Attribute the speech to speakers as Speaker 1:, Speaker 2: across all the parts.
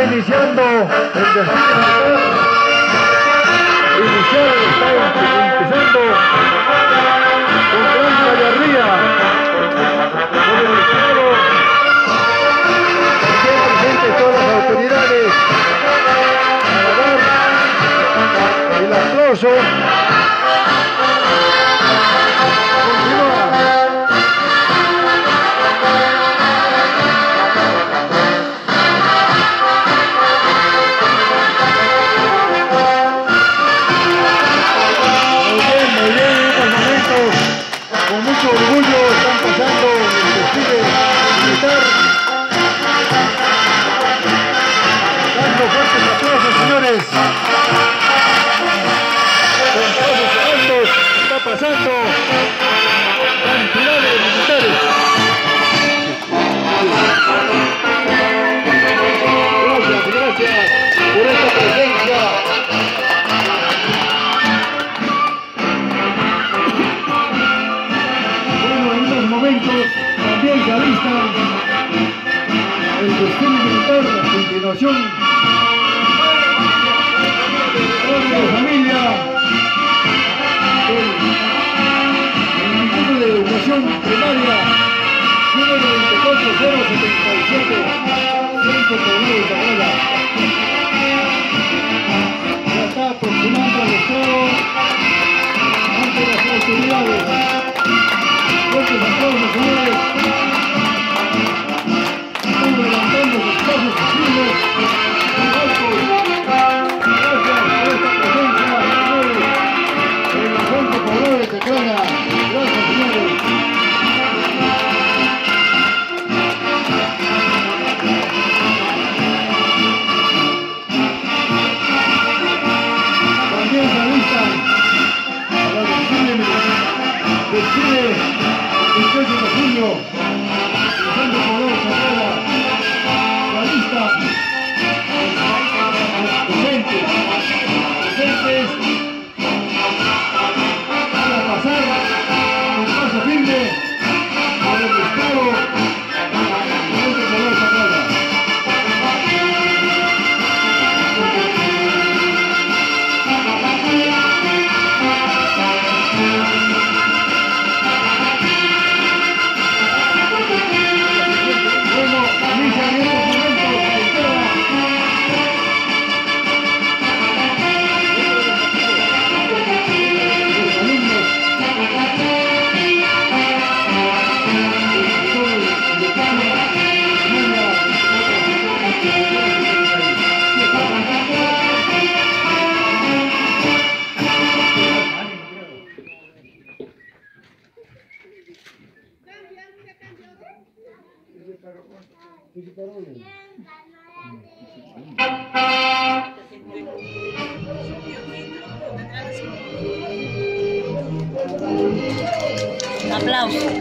Speaker 1: está iniciando el desfile militar. Inicial está empezando con gran gallardía por el Estado. También presentes todas las autoridades para dar el aplauso. Con mucho orgullo están pasando el desfile militar. Dando fuertes aplausos, señores. Con pasos altos está pasando cantidad de militares. Gracias por esta presencia. También se alista el desfile militar a continuación. Orden de familia del Instituto de Educación Primaria número 24077 Centro Comunal de Zavala. Ya está aproximando al Estado ante las autoridades. Fuertes aplausos, señores. Están levantando sus pasos firmes y altos. Gracias por esta presencia, señores, en el Centro Poblado de Teclana. Gracias, señores. También se alistan a la desfile 18 de junio, Centro Poblado de Zavala, la lista presentes para pasar con paso firme por el Estado Centro Poblado de Zavala.
Speaker 2: Aplausos.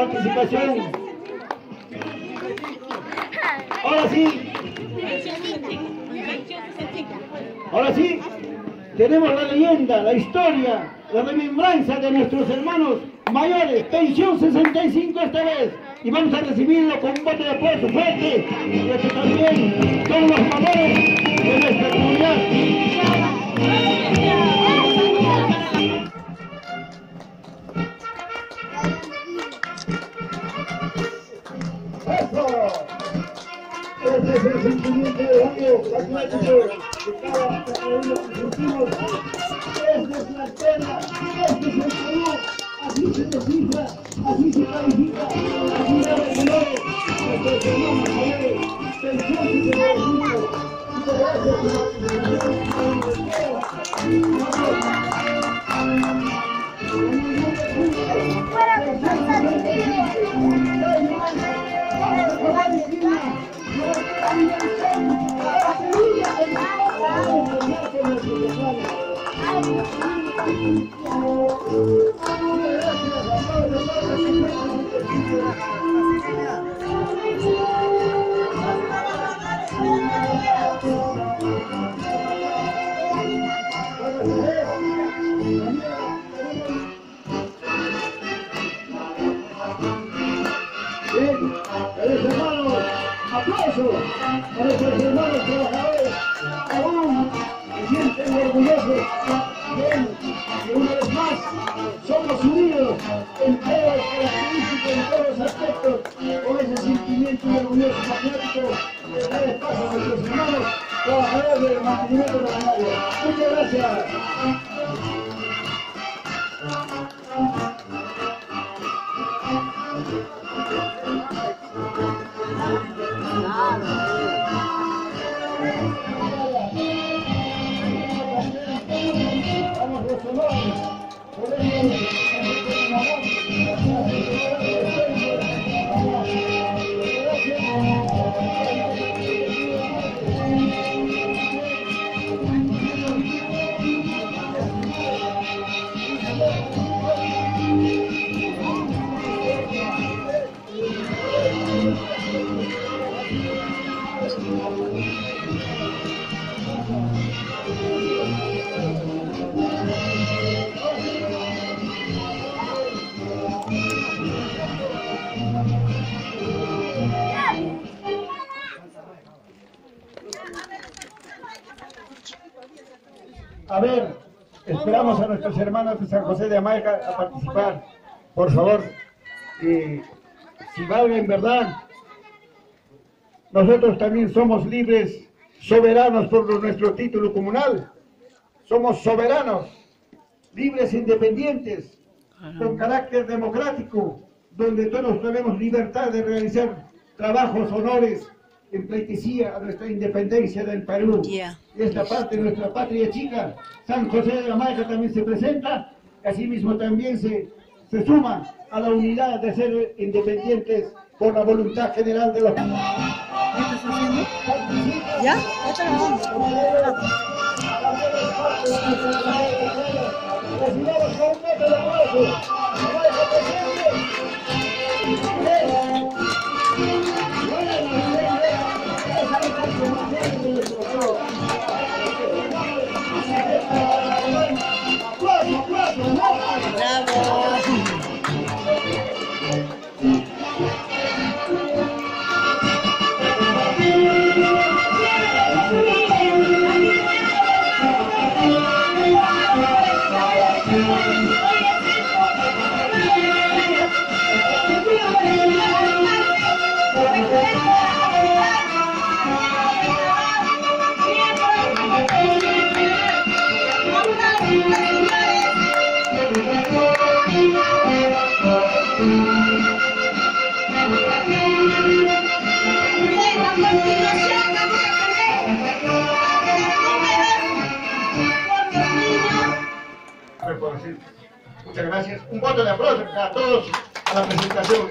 Speaker 1: participación. Ahora sí. Ahora sí, tenemos la leyenda, la historia, la remembranza de nuestros hermanos mayores, pensión 65 esta vez. Y vamos a recibirlo con un voto de aplauso fuerte, porque también son los valores de nuestra comunidad. ¡Eso! Este es el sentimiento de orgullo patriótico de cada uno de los argentinos. Esta es la tierra, este es el Perú. Así se descifra, así se califica, así se valores nuestros hermanos mayores. Pensión 65. Muchas gracias por aplausos a nuestros hermanos trabajadores, aún se sienten orgullosos. Bien, y una vez más, somos unidos en todas las características, en todos los aspectos, con ese sentimiento de orgullo patriótico que da espacio a nuestros hermanos trabajadores del mantenimiento de la ganadería. Muchas gracias. A ver, esperamos a nuestros hermanos de San José de Amaica a participar. Por favor, si valga en verdad, nosotros también somos libres, soberanos por nuestro título comunal. Somos soberanos, libres e independientes, con carácter democrático, donde todos tenemos libertad de realizar trabajos, honores, en pleitesía a nuestra independencia del Perú. Y esta parte de nuestra patria chica, San José de Amaica también se presenta, y asimismo también se suma a la unidad de ser independientes por la voluntad general de los... ¿Ya estás haciendo? ¿Ya? Recibamos con un voto de aplauso. Muchas gracias. Un voto de aplauso a todos a la presentación.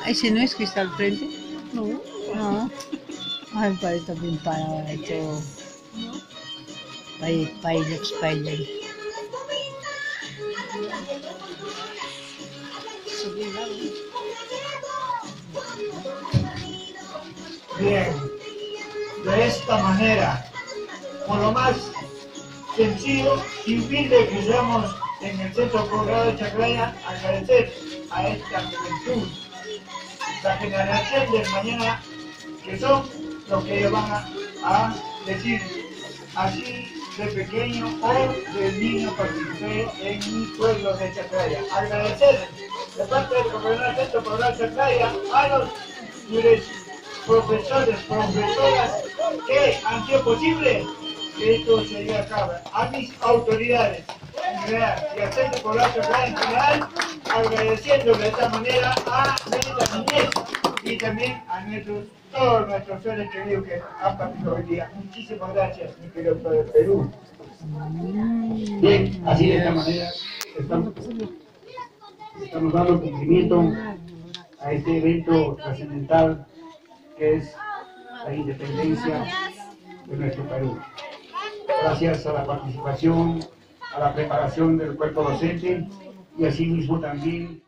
Speaker 2: ¿Ese no es que está al frente? No. No. Ay, el padre está bien parado, hecho. Spider.
Speaker 3: Bien, de esta manera, por lo más sencillo y humilde que seamos en el Centro Poblado de Chaclaya, agradecer a esta juventud, la generación del mañana, que son lo que ellos van a decir. Así de pequeño o de niño participé en mi pueblo de Chaclaya. Agradecer de parte del gobernador del Centro Poblado de Chaclaya a los profesores, profesoras que han sido posible que esto se lleve a cabo, a mis autoridades en general y al Centro Poblado de Chaclaya en general, agradeciendo de esta manera a nuestra niñez y también a todos nuestros seres queridos que han participado hoy día. Muchísimas gracias, mi querido pueblo de Perú. Bien, así de esta manera estamos dando cumplimiento a este evento trascendental que es la independencia de nuestro Perú. Gracias a la participación, a la preparación del cuerpo docente y asimismo también